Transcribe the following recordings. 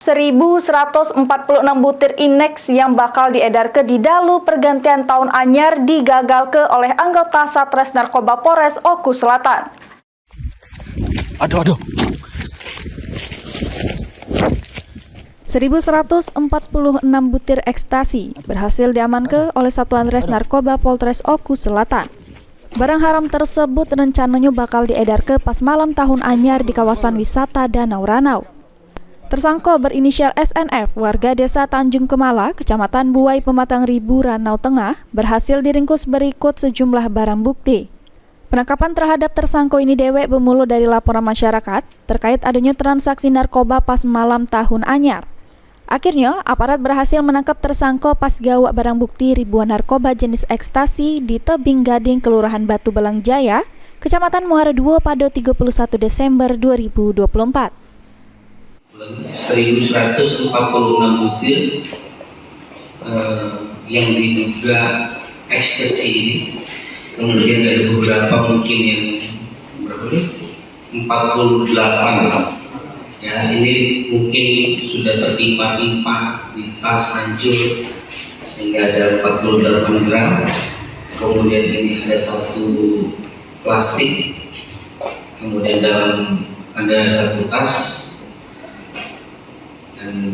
1.146 butir Inex yang bakal diedarke di dalu pergantian tahun anyar digagalke oleh anggota Satres Narkoba Polres Oku Selatan. Aduh. 1.146 butir ekstasi berhasil diamankan oleh Satuan Res Narkoba Polres Oku Selatan. Barang haram tersebut rencananya bakal diedarke pas malam tahun anyar di kawasan wisata Danau Ranau. Tersangka berinisial SNF, warga desa Tanjung Kemala, Kecamatan Buai, Pematang Ribu, Ranau Tengah, berhasil diringkus berikut sejumlah barang bukti. Penangkapan terhadap tersangka ini dewek bermula dari laporan masyarakat terkait adanya transaksi narkoba pas malam tahun anyar. Akhirnya, aparat berhasil menangkap tersangka pas gawak barang bukti ribuan narkoba jenis ekstasi di Tebing Gading, Kelurahan Batu Belang Jaya, Kecamatan Muara II pada 31 Desember 2024. 1.146 butir yang diduga ekstasi ini. Kemudian ada beberapa mungkin yang 48 ya, ini mungkin sudah tertimpa-timpa di tas, hancur sehingga ada 48 gram. Kemudian ini ada satu plastik, kemudian dalam ada satu tas dan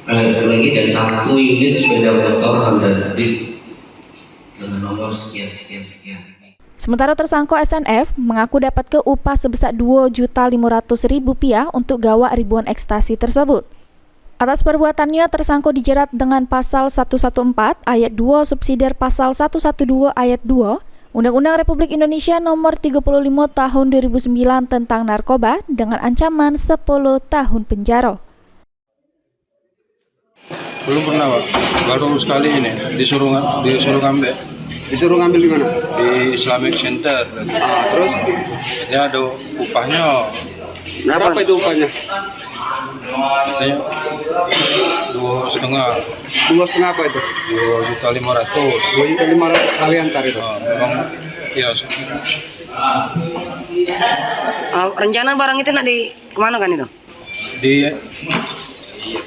dan satu unit sepeda motor Honda Beat dengan nomor sekian. Sementara tersangka SNF mengaku dapat ke upah sebesar Rp2.500.000 untuk gawak ribuan ekstasi tersebut. Atas perbuatannya, tersangka dijerat dengan pasal 114 ayat 2 subsidiar pasal 112 ayat 2 Undang-Undang Republik Indonesia nomor 35 tahun 2009 tentang narkoba dengan ancaman 10 tahun penjara. Belum pernah, Pak. Baru sekali ini disuruh ngambil. Disuruh ngambil di mana? Di Islamic Center. Terus? Ya ada upahnya. Berapa itu upahnya? Katanya 2,5. 2,5 apa itu? 2.500.000. 2.500 sekali antar itu. Memang iya. Rencana barang itu nak di kemana kan itu?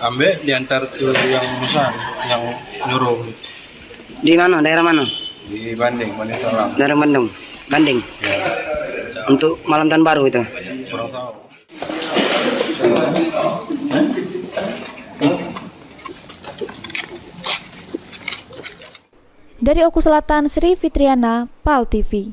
Ambil diantar ke yang pesan, yang nyuruh. Di mana? Daerah mana? Di Bandung. Daerah Bandung. Ya. Untuk malam tahun baru itu. Kurang tahu. Dari Oku Selatan, Sri Fitriana, PAL TV.